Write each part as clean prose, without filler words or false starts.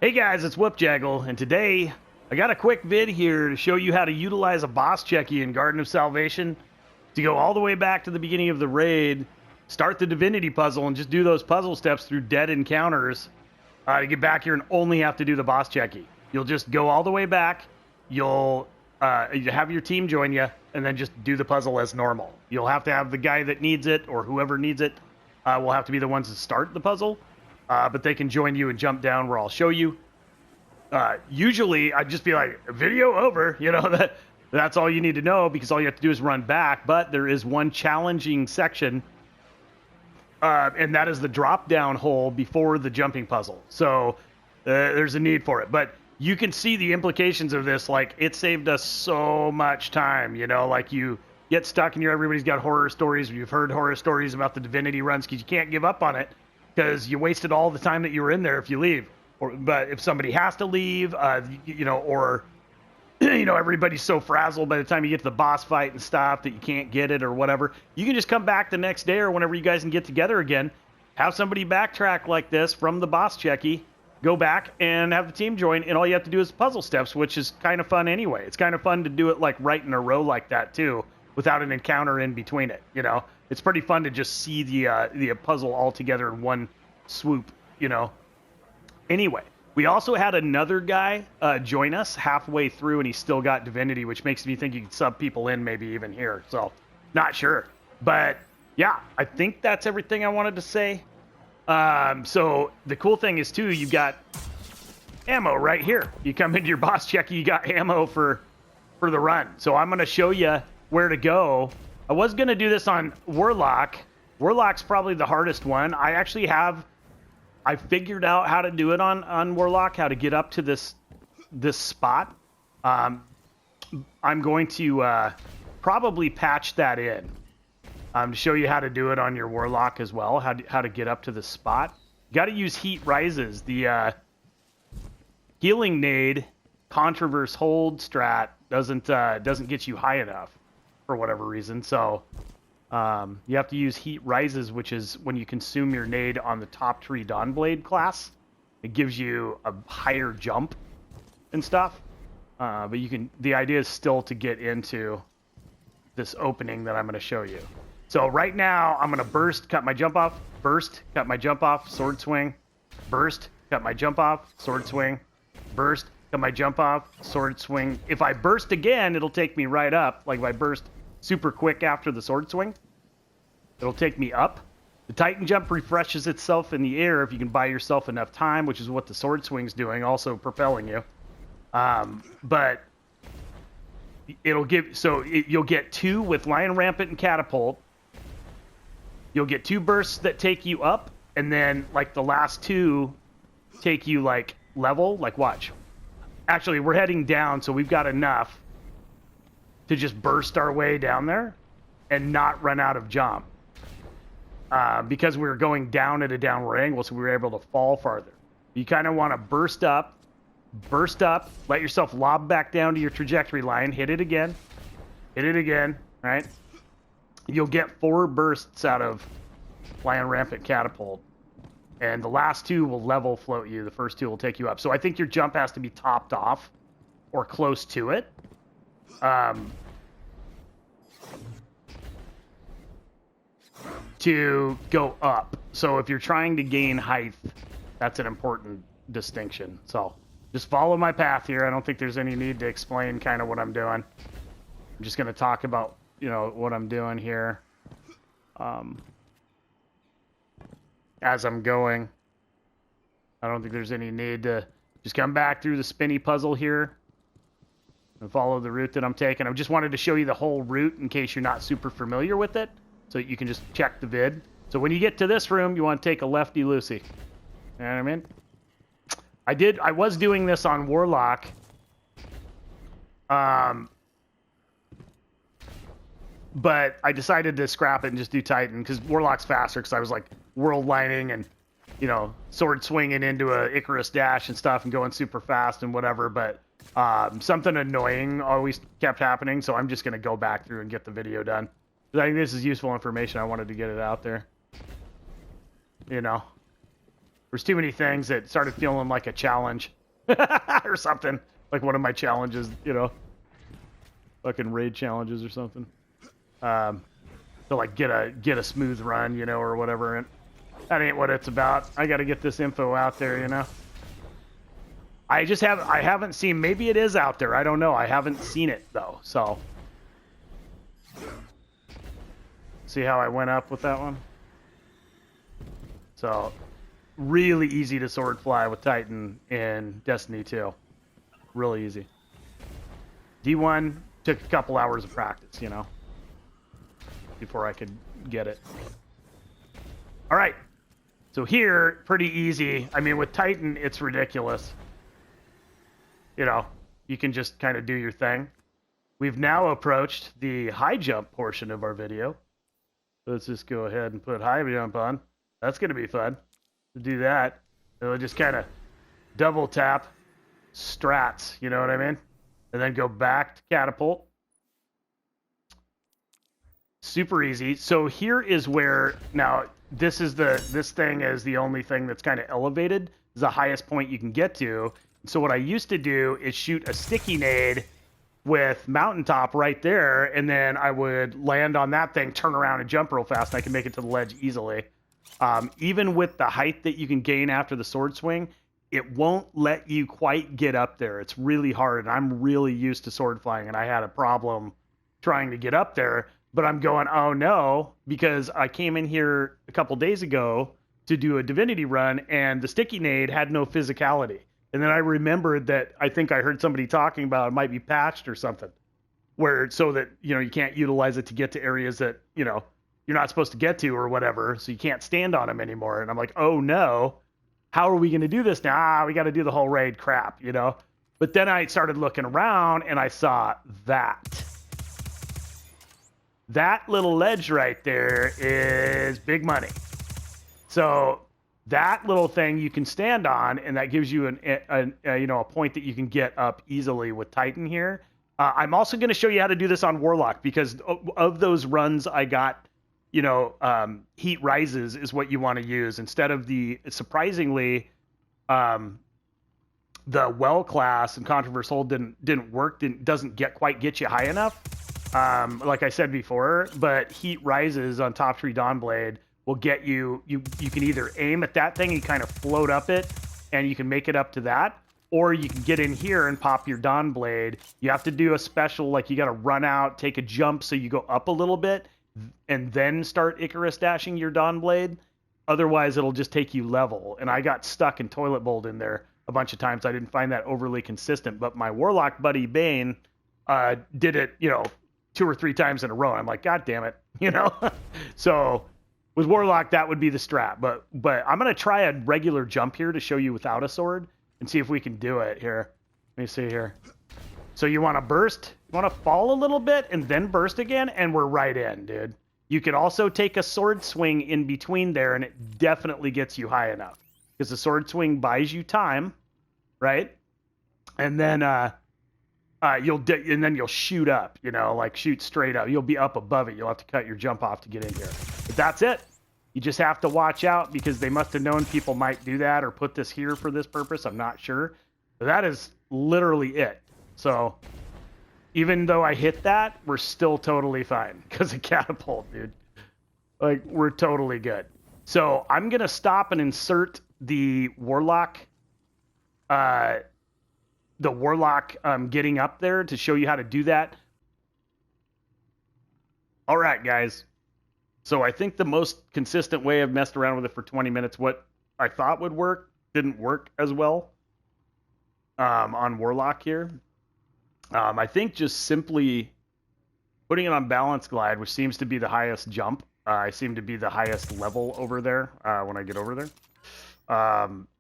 Hey guys, it's Whoopjaggle, and today I got a quick vid here to show you how to utilize a boss checky in Garden of Salvation to go all the way back to the beginning of the raid, start the divinity puzzle, and just do those puzzle steps through dead encounters to get back here and only have to do the boss checky. You'll just go all the way back, you'll have your team join you, and then just do the puzzle as normal. You'll have to have the guy that needs it, or whoever needs it, will have to be the ones to start the puzzle. But they can join you and jump down where I'll show you. Usually, I'd just be like, video over. You know, that's all you need to know because all you have to do is run back. But there is one challenging section, and that is the drop-down hole before the jumping puzzle. So there's a need for it. But you can see the implications of this. Like, it saved us so much time. You know, like you get stuck and everybody's got horror stories. You've heard horror stories about the divinity runs because you can't give up on it, because you wasted all the time that you were in there if you leave. But if somebody has to leave, you know, or, you know, everybody's so frazzled by the time you get to the boss fight and stuff that you can't get it or whatever, you can just come back the next day or whenever you guys can get together again, have somebody backtrack like this from the boss checky, go back and have the team join, and all you have to do is puzzle steps, which is kind of fun anyway. It's kind of fun to do it like right in a row like that too, without an encounter in between it, you know. It's pretty fun to just see the puzzle all together in one swoop, you know. Anyway, we also had another guy join us halfway through, and he still got divinity, which makes me think you can sub people in maybe even here. So, not sure. But, yeah, I think that's everything I wanted to say. So, the cool thing is, too, you got ammo right here. You come into your boss checky, you got ammo for the run. So, I'm going to show you where to go. I was going to do this on Warlock. Warlock's probably the hardest one. I figured out how to do it on Warlock, how to get up to this spot. I'm going to probably patch that in to show you how to do it on your Warlock as well, how to get up to this spot. You got to use heat rises. The healing nade controverse hold strat doesn't get you high enough for whatever reason. So you have to use heat rises, which is when you consume your nade on the top tree Dawnblade class. It gives you a higher jump and stuff. But the idea is still to get into this opening that I'm going to show you. So right now I'm going to burst, cut my jump off, burst, cut my jump off, sword swing, burst, cut my jump off, sword swing, burst, cut my jump off, sword swing. If I burst again, it'll take me right up. Like if I burst super quick after the sword swing, it'll take me up. The Titan jump refreshes itself in the air if you can buy yourself enough time, which is what the sword swing's doing, also propelling you. But it'll you'll get 2 with Lion Rampant and Catapult. You'll get 2 bursts that take you up, and then like the last 2 take you like level. Like watch. Actually, we're heading down, so we've got enough to just burst our way down there and not run out of jump. Because we were going down at a downward angle, so we were able to fall farther. You kind of want to burst up, let yourself lob back down to your trajectory line, hit it again, right? You'll get 4 bursts out of Lion Rampant Catapult, and the last 2 will level float you. The first 2 will take you up. So I think your jump has to be topped off or close to it. To go up. So if you're trying to gain height, that's an important distinction. So just follow my path here. I don't think there's any need to explain kind of what I'm doing. I'm just going to talk about, you know, what I'm doing here as I'm going. I don't think there's any need to just come back through the spinny puzzle here and follow the route that I'm taking. I just wanted to show you the whole route in case you're not super familiar with it, so that you can just check the vid. So when you get to this room, you want to take a lefty-loosey. You know what I mean? I was doing this on Warlock. But I decided to scrap it and just do Titan, because Warlock's faster, because I was like world lining and, you know, sword swinging into a Icarus dash and stuff and going super fast and whatever. But something annoying always kept happening, so I'm just going to go back through and get the video done. I think this is useful information. I wanted to get it out there. You know. There's too many things that started feeling like a challenge or something. Like one of my challenges, you know, fucking raid challenges or something. To like get a smooth run, you know, or whatever. And that ain't what it's about. I got to get this info out there, you know. I haven't seen. Maybe it is out there. I don't know. I haven't seen it though. So see how I went up with that one. So really easy to sword fly with Titan in Destiny 2. Really easy. D1 took a couple hours of practice, you know, before I could get it. All right. So here, pretty easy. I mean, with Titan, it's ridiculous. You know, you can just kind of do your thing. We've now approached the high jump portion of our video. Let's just go ahead and put high jump on. That's going to be fun to do that. It'll just kind of double tap strats, you know what I mean? And then go back to catapult. Super easy. So here is where, now this thing is the only thing that's kind of elevated. Is the highest point you can get to. So what I used to do is shoot a sticky nade with mountaintop right there, and then I would land on that thing, turn around, and jump real fast, and I can make it to the ledge easily. Even with the height that you can gain after the sword swing, it won't let you quite get up there. It's really hard, and I'm really used to sword flying, and I had a problem trying to get up there, but I'm going, oh no, because I came in here a couple days ago to do a divinity run, and the sticky nade had no physicality. And then I remembered that I think I heard somebody talking about it might be patched or something, where so that, you know, you can't utilize it to get to areas that, you know, you're not supposed to get to or whatever, so you can't stand on them anymore. And I'm like, oh no, how are we going to do this now? We got to do the whole raid crap, you know? But then I started looking around and I saw that. That little ledge right there is big money. So that little thing you can stand on, and that gives you a point that you can get up easily with Titan here. I'm also going to show you how to do this on Warlock, because of those runs I got, you know, heat rises is what you want to use instead of the, surprisingly, the well class and Controverse Hold didn't work, doesn't quite get you high enough. Like I said before, but heat rises on Top Tree Dawnblade will get you can either aim at that thing and kind of float up it, and you can make it up to that, or you can get in here and pop your Dawnblade. You have to do a special, like you got to run out, take a jump so you go up a little bit, and then start Icarus dashing your Dawnblade. Otherwise, it'll just take you level. And I got stuck in Toilet Bolt in there a bunch of times. I didn't find that overly consistent, but my Warlock buddy Bane did it, you know, 2 or 3 times in a row. I'm like, God damn it, you know? So with Warlock, that would be the strat. But I'm going to try a regular jump here to show you without a sword and see if we can do it here. Let me see here. So you want to burst, you want to fall a little bit and then burst again, and we're right in, dude. You could also take a sword swing in between there, and it definitely gets you high enough, because the sword swing buys you time, right? And then you'll shoot up, you know, like shoot straight up. You'll be up above it. You'll have to cut your jump off to get in here. But that's it. You just have to watch out, because they must have known people might do that or put this here for this purpose. I'm not sure. But that is literally it. So even though I hit that, we're still totally fine because of catapult, dude. Like, we're totally good. So I'm going to stop and insert the Warlock, getting up there to show you how to do that. All right, guys. So I think the most consistent way I've messed around with it for 20 minutes, what I thought would work, didn't work as well on Warlock here. I think just simply putting it on balance glide, which seems to be the highest jump. I seem to be the highest level over there when I get over there.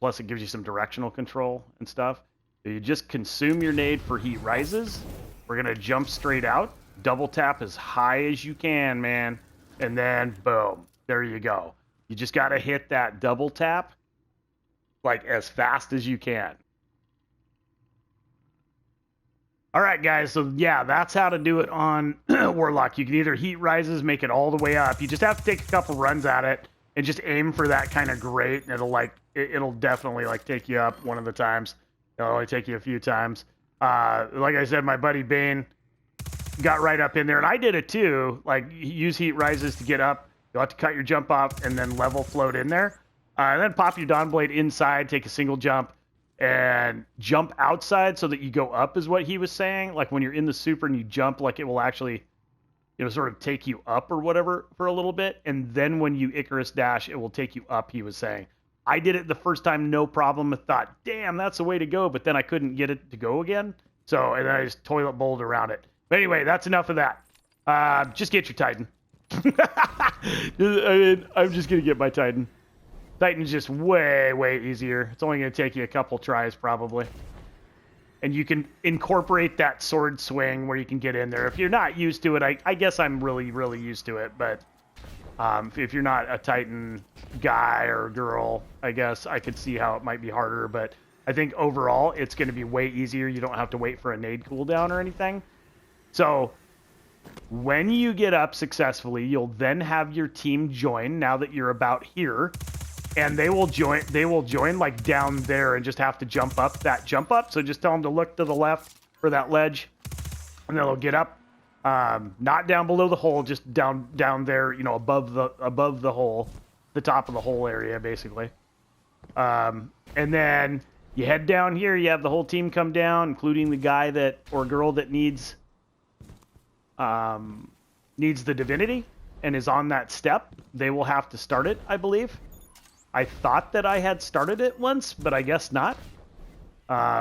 Plus it gives you some directional control and stuff. So you just consume your nade for heat rises. We're going to jump straight out. Double tap as high as you can, man. And then, boom, there you go. You just got to hit that double tap like as fast as you can. All right, guys, so yeah, that's how to do it on Warlock. You can either heat rises, make it all the way up. You just have to take a couple runs at it. and just aim for that kind of grate, and it'll definitely like take you up one of the times. It'll only take you a few times. Like I said, my buddy Bane got right up in there, and I did it too. Like, use heat rises to get up. You'll have to cut your jump off and then level float in there. And then pop your Dawn Blade inside, take a single jump, and jump outside so that you go up is what he was saying. Like when you're in the super and you jump, like it will actually, sort of take you up or whatever for a little bit. And then when you Icarus dash, it will take you up, he was saying. I did it the first time, no problem. I thought, damn, that's the way to go. But then I couldn't get it to go again. So, and then I just toilet bowled around it. But anyway, that's enough of that. Just get your Titan. I'm just going to get my Titan. Titan's just way, way easier. It's only going to take you a couple tries probably. And you can incorporate that sword swing where you can get in there. If you're not used to it, I guess I'm really, really used to it. But if you're not a Titan guy or girl, I guess I could see how it might be harder. But I think overall, it's going to be way easier. You don't have to wait for a nade cooldown or anything. So when you get up successfully, you'll then have your team join now that you're about here. And they will join like down there and just have to jump up that jump up. So just tell them to look to the left for that ledge. And then they'll get up. Not down below the hole, just down there, above the hole, the top of the hole area, basically. And then you head down here, you have the whole team come down, including the guy that or girl that needs the divinity and is on that step. They will have to start it, I believe. I thought that I had started it once, but I guess not.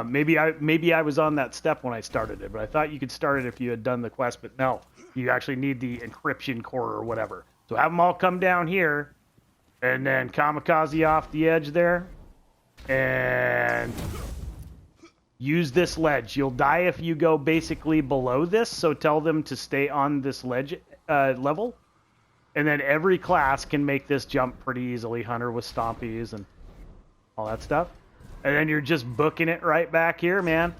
Maybe I was on that step when I started it, but I thought you could start it if you had done the quest, but no. You actually need the encryption core or whatever. So have them all come down here, and then kamikaze off the edge there, and use this ledge. You'll die if you go basically below this, so tell them to stay on this ledge level. And then every class can make this jump pretty easily. Hunter with stompies and all that stuff. And then you're just booking it right back here, man.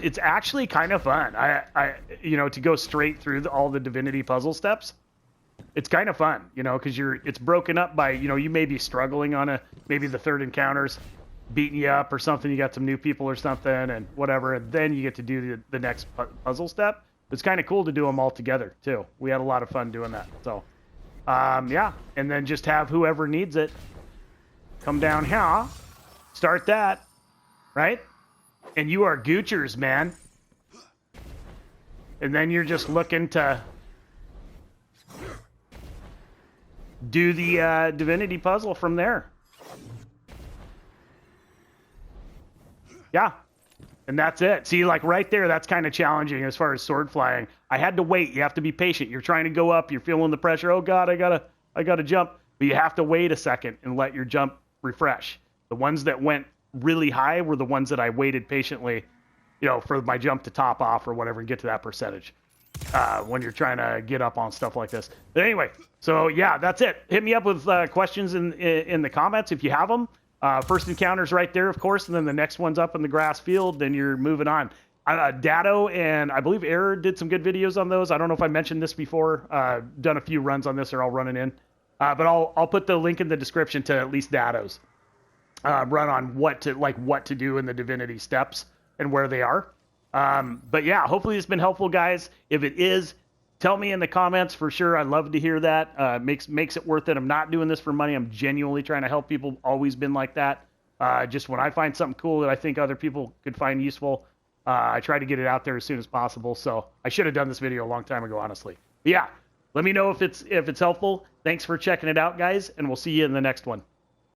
It's actually kind of fun. To go straight through all the divinity puzzle steps. It's kind of fun, because it's broken up by, you may be struggling on maybe the third encounter's beating you up or something. You got some new people or something and whatever. And then you get to do the next puzzle step. It's kind of cool to do them all together, too. We had a lot of fun doing that. So, yeah. And then just have whoever needs it come down here, start that, right? And you are Goochers, man. And then you're just looking to do the divinity puzzle from there. Yeah. And that's it. See, like right there, that's kind of challenging as far as sword flying. I had to wait. You have to be patient. You're trying to go up. You're feeling the pressure. Oh God, I gotta jump. But you have to wait a second and let your jump refresh. The ones that went really high were the ones that I waited patiently, for my jump to top off or whatever and get to that percentage. When you're trying to get up on stuff like this. But anyway, so yeah, that's it. Hit me up with questions in the comments if you have them. First encounter's right there, of course, and then the next one's up in the grass field, then you're moving on. Datto and I believe Error did some good videos on those. I don't know if I mentioned this before. Done a few runs on this. They're all running in. But I'll put the link in the description to at least Datto's run on what to do in the divinity steps and where they are. But yeah, hopefully it's been helpful, guys. If it is, tell me in the comments for sure. I'd love to hear that. Makes it worth it. I'm not doing this for money. I'm genuinely trying to help people. Always been like that. Just when I find something cool that I think other people could find useful, I try to get it out there as soon as possible. So I should have done this video a long time ago, honestly. But yeah, let me know if it's helpful. Thanks for checking it out, guys, and we'll see you in the next one.